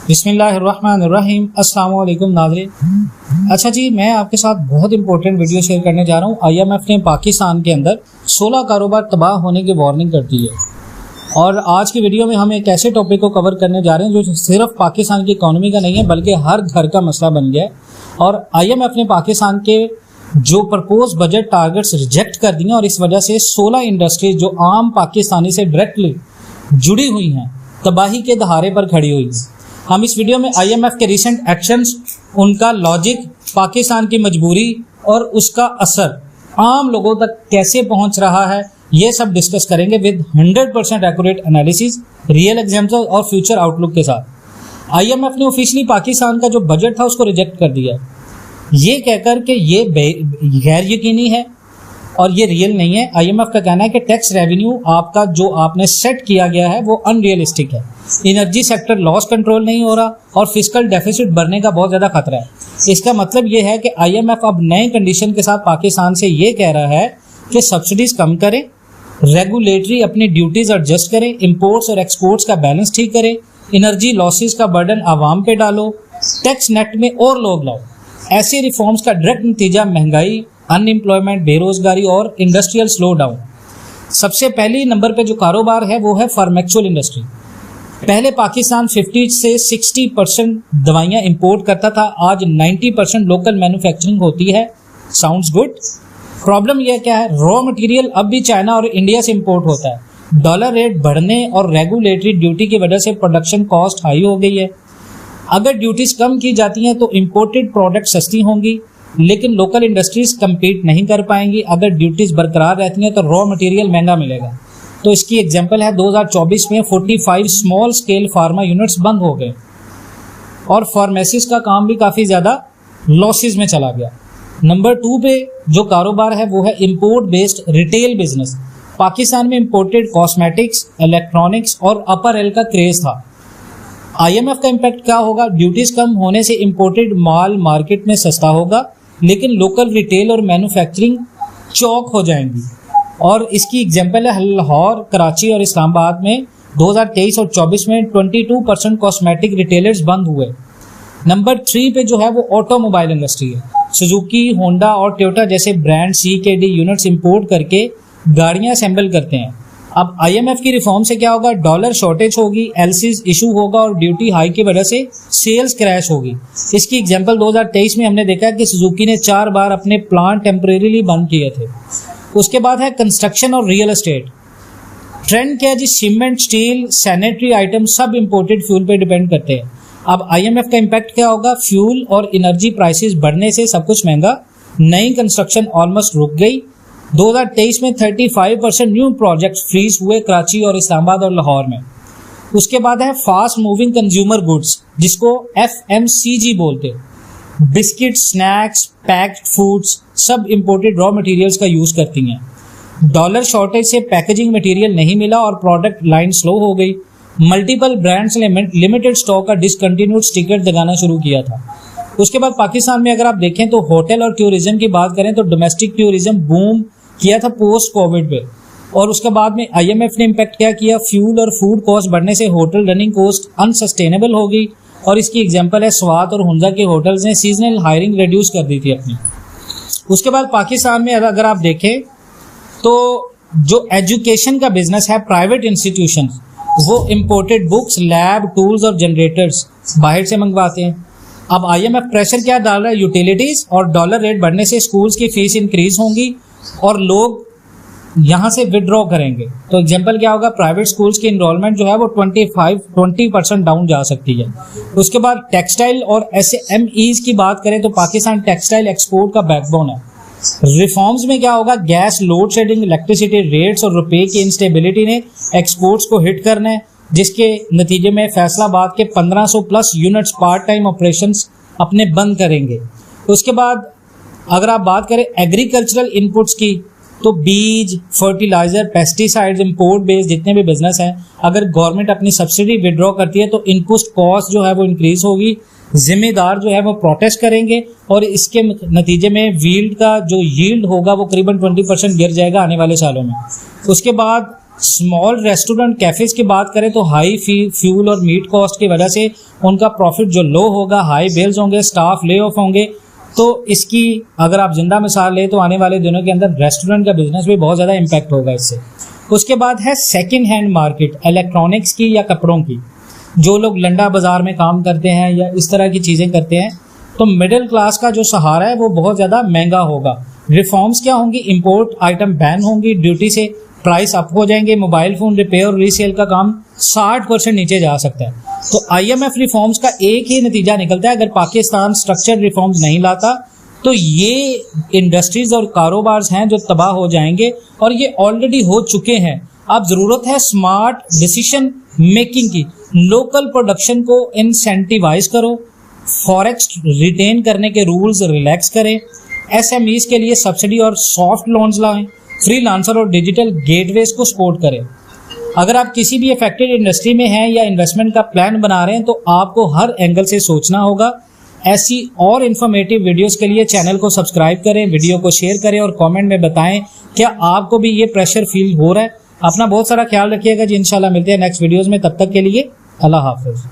बिस्मिल्लाहिर्रहमानिर्रहीम। अस्सलाम वालेकुम नाज़रीन। अच्छा जी, मैं आपके साथ बहुत इंपॉर्टेंट वीडियो शेयर करने जा रहा हूँ। IMF ने पाकिस्तान के अंदर 16 कारोबार तबाह होने की वार्निंग कर दी है और आज की वीडियो में हम एक ऐसे टॉपिक को कवर करने जा रहे हैं जो सिर्फ पाकिस्तान की इकोनॉमी का नहीं है बल्कि हर घर का मसला बन गया है। और IMF ने पाकिस्तान के जो प्रपोज बजट टारगेट्स रिजेक्ट कर दिए और इस वजह से 16 इंडस्ट्रीज जो आम पाकिस्तानी से डायरेक्टली जुड़ी हुई हैं तबाही के दहारे पर खड़ी हुई हैं। हम इस वीडियो में IMF के रिसेंट एक्शंस, उनका लॉजिक, पाकिस्तान की मजबूरी और उसका असर आम लोगों तक कैसे पहुंच रहा है, ये सब डिस्कस करेंगे with 100% accurate analysis, real example और फ्यूचर आउटलुक के साथ। IMF ने ऑफिशियली पाकिस्तान का जो बजट था उसको रिजेक्ट कर दिया, ये कहकर के ये गैर यकीनी है और ये रियल नहीं है। IMF का कहना है कि टैक्स रेवेन्यू आपका जो आपने सेट किया गया है वो अनरियलिस्टिक है, एनर्जी सेक्टर लॉस कंट्रोल नहीं हो रहा और फिस्कल डेफिसिट बढ़ने का बहुत ज़्यादा खतरा है। इसका मतलब ये है कि IMF अब नए कंडीशन के साथ पाकिस्तान से ये कह रहा है कि सब्सिडीज कम करें, रेगुलेटरी अपनी ड्यूटीज एडजस्ट करें, इंपोर्ट्स और एक्सपोर्ट्स का बैलेंस ठीक करें, एनर्जी लॉसेस का बर्डन आवाम पे डालो, टैक्स नेट में और लोग लाओ। ऐसे रिफॉर्म्स का डायरेक्ट नतीजा महंगाई, अनएम्प्लॉयमेंट, बेरोजगारी और इंडस्ट्रियल स्लो डाउन। सबसे पहली नंबर पे जो कारोबार है वो है फार्मेक्चुअल इंडस्ट्री। पहले पाकिस्तान 50 से 60% दवाइयाँ इंपोर्ट करता था, आज 90% लोकल मैन्युफैक्चरिंग होती है। Sounds good. प्रॉब्लम यह क्या है, रॉ मटेरियल अब भी चाइना और इंडिया से इंपोर्ट होता है। डॉलर रेट बढ़ने और रेगुलेटरी ड्यूटी की वजह से प्रोडक्शन कॉस्ट हाई हो गई है। अगर ड्यूटीज कम की जाती हैं तो इंपोर्टेड प्रोडक्ट सस्ती होंगी, लेकिन लोकल इंडस्ट्रीज कम्पीट नहीं कर पाएंगी। अगर ड्यूटीज बरकरार रहती हैं तो रॉ मटेरियल महंगा मिलेगा। तो इसकी एग्जांपल है 2024 में 45 स्मॉल स्केल फार्मा यूनिट्स बंद हो गए और फार्मेसिस का काम भी काफ़ी ज़्यादा लॉसेस में चला गया। नंबर 2 पे जो कारोबार है वो है import based retail business. Pakistan में इंपोर्टेड कॉस्मेटिक्स, इलेक्ट्रॉनिक्स और अपरेल का क्रेज था। IMF का इम्पैक्ट क्या होगा, ड्यूटीज कम होने से इंपोर्टेड माल मार्केट में सस्ता होगा, लेकिन लोकल रिटेल और मैन्युफैक्चरिंग चौक हो जाएंगी। और इसकी एग्जांपल है लाहौर, कराची और इस्लामाबाद में 2023 और 24 में 22% कॉस्मेटिक रिटेलर्स बंद हुए। नंबर 3 पे जो है वो ऑटोमोबाइल इंडस्ट्री है। सुजुकी, होंडा और टोयोटा जैसे ब्रांड CKD यूनिट्स इंपोर्ट करके गाड़ियां असेंबल करते हैं। अब IMF की रिफॉर्म से क्या होगा, डॉलर शॉर्टेज होगी, LCs इशू होगा और ड्यूटी हाई की वजह से सेल्स क्रैश होगी। इसकी एग्जांपल 2023 में हमने देखा कि सुजुकी ने 4 बार अपने प्लांट टेम्परेरीली बंद किए थे। उसके बाद है कंस्ट्रक्शन और रियल एस्टेट। ट्रेंड क्या है जी, सीमेंट, स्टील, सैनिटरी आइटम सब इंपोर्टेड फ्यूल पे डिपेंड करते हैं। अब IMF का इम्पैक्ट क्या होगा, फ्यूल और एनर्जी प्राइसेस बढ़ने से सब कुछ महंगा, नई कंस्ट्रक्शन ऑलमोस्ट रुक गई। 2023 में 35% न्यू प्रोजेक्ट फ्रीज हुए कराची और इस्लामाबाद और लाहौर में। उसके बाद है फास्ट मूविंग कंज्यूमर गुड्स, जिसको FMCG बोलते हैं। बिस्किट, स्नैक्स, पैक्ड फूड्स सब इंपोर्टेड रॉ मटेरियल्स का यूज करती हैं। डॉलर शॉर्टेज से पैकेजिंग मटेरियल नहीं मिला और प्रोडक्ट लाइन स्लो हो गई। मल्टीपल ब्रांड्स ने लिमिटेड स्टॉक का डिसकंटिन्यूड स्टिकर लगाना शुरू किया था। उसके बाद पाकिस्तान में अगर आप देखें तो होटल और टूरिज्म की बात करें तो डोमेस्टिक टूरिज्म बूम किया था पोस्ट कोविड पे। और उसके बाद में IMF ने इम्पैक्ट क्या किया, फ्यूल और फूड कॉस्ट बढ़ने से होटल रनिंग कॉस्ट अनसस्टेनेबल हो गई। और इसकी एग्जांपल है स्वात और हुंजा के होटल्स ने सीजनल हायरिंग रिड्यूस कर दी थी अपनी। उसके बाद पाकिस्तान में अगर आप देखें तो जो एजुकेशन का बिजनेस है, प्राइवेट इंस्टीट्यूशन, वो इम्पोर्टेड बुक्स, लैब, टूल्स और जनरेटर्स बाहर से मंगवाते हैं। अब IMF प्रेशर क्या डाल रहा है, यूटिलिटीज और डॉलर रेट बढ़ने से स्कूल्स की फीस इंक्रीज होंगी और लोग यहाँ से विड्रॉ करेंगे। तो एग्जांपल क्या होगा, प्राइवेट स्कूल्स की इनरोलमेंट जो है वो 20% डाउन जा सकती है। उसके बाद टेक्सटाइल और SMEs की बात करें तो पाकिस्तान टेक्सटाइल एक्सपोर्ट का बैकबोन है। रिफॉर्म्स में क्या होगा, gas load shedding, electricity rates और रुपए की इंस्टेबिलिटी ने एक्सपोर्ट्स को हिट करना है, जिसके नतीजे में फैसलाबाद के 1500 plus units part time operations अपने बंद करेंगे। उसके बाद अगर आप बात करें एग्रीकल्चरल इनपुट्स की तो बीज, फर्टिलाइजर, पेस्टिसाइड्स, इंपोर्ट बेस्ड जितने भी बिजनेस हैं, अगर गवर्नमेंट अपनी सब्सिडी विड्रॉ करती है तो इनपुट कॉस्ट जो है वो इंक्रीज होगी। जिम्मेदार जो है वो प्रोटेस्ट करेंगे और इसके नतीजे में यील्ड का जो यील्ड होगा वो करीबन 20% गिर जाएगा आने वाले सालों में। उसके बाद स्मॉल रेस्टोरेंट कैफेज की बात करें तो हाई फ्यूल और मीट कॉस्ट की वजह से उनका प्रॉफिट जो लो होगा, हाई बिल्स होंगे, स्टाफ ले ऑफ होंगे। तो इसकी अगर आप जिंदा मिसाल ले तो आने वाले दिनों के अंदर रेस्टोरेंट का बिजनेस भी बहुत ज़्यादा इम्पैक्ट होगा इससे। उसके बाद है सेकंड हैंड मार्केट, इलेक्ट्रॉनिक्स की या कपड़ों की। जो लोग लंडा बाजार में काम करते हैं या इस तरह की चीज़ें करते हैं, तो मिडिल क्लास का जो सहारा है वो बहुत ज़्यादा महंगा होगा। रिफॉर्म्स क्या होंगी? इंपोर्ट आइटम बैन होंगी, ड्यूटी से प्राइस अप हो जाएंगे, मोबाइल फ़ोन रिपेयर और रीसेल का काम 60% नीचे जा सकता है। तो IMF रिफॉर्म्स का एक ही नतीजा निकलता है, अगर पाकिस्तान स्ट्रक्चर्ड रिफॉर्म्स नहीं लाता तो ये इंडस्ट्रीज और कारोबार हैं जो तबाह हो जाएंगे, और ये ऑलरेडी हो चुके हैं। अब ज़रूरत है स्मार्ट डिसीजन मेकिंग की। लोकल प्रोडक्शन को इंसेंटिवाइज करो, फॉरेक्स रिटेन करने के रूल्स रिलैक्स करें, SMEs के लिए सब्सिडी और सॉफ्ट लोन्स लाएं, फ्रीलांसर और डिजिटल गेटवेज को सपोर्ट करें। अगर आप किसी भी अफेक्टेड इंडस्ट्री में हैं या इन्वेस्टमेंट का प्लान बना रहे हैं तो आपको हर एंगल से सोचना होगा। ऐसी और इन्फॉर्मेटिव वीडियोस के लिए चैनल को सब्सक्राइब करें, वीडियो को शेयर करें और कमेंट में बताएं क्या आपको भी ये प्रेशर फील हो रहा है। अपना बहुत सारा ख्याल रखिएगा जी। इंशाल्लाह मिलते हैं नेक्स्ट वीडियोस में, तब तक के लिए अल्लाह हाफिज।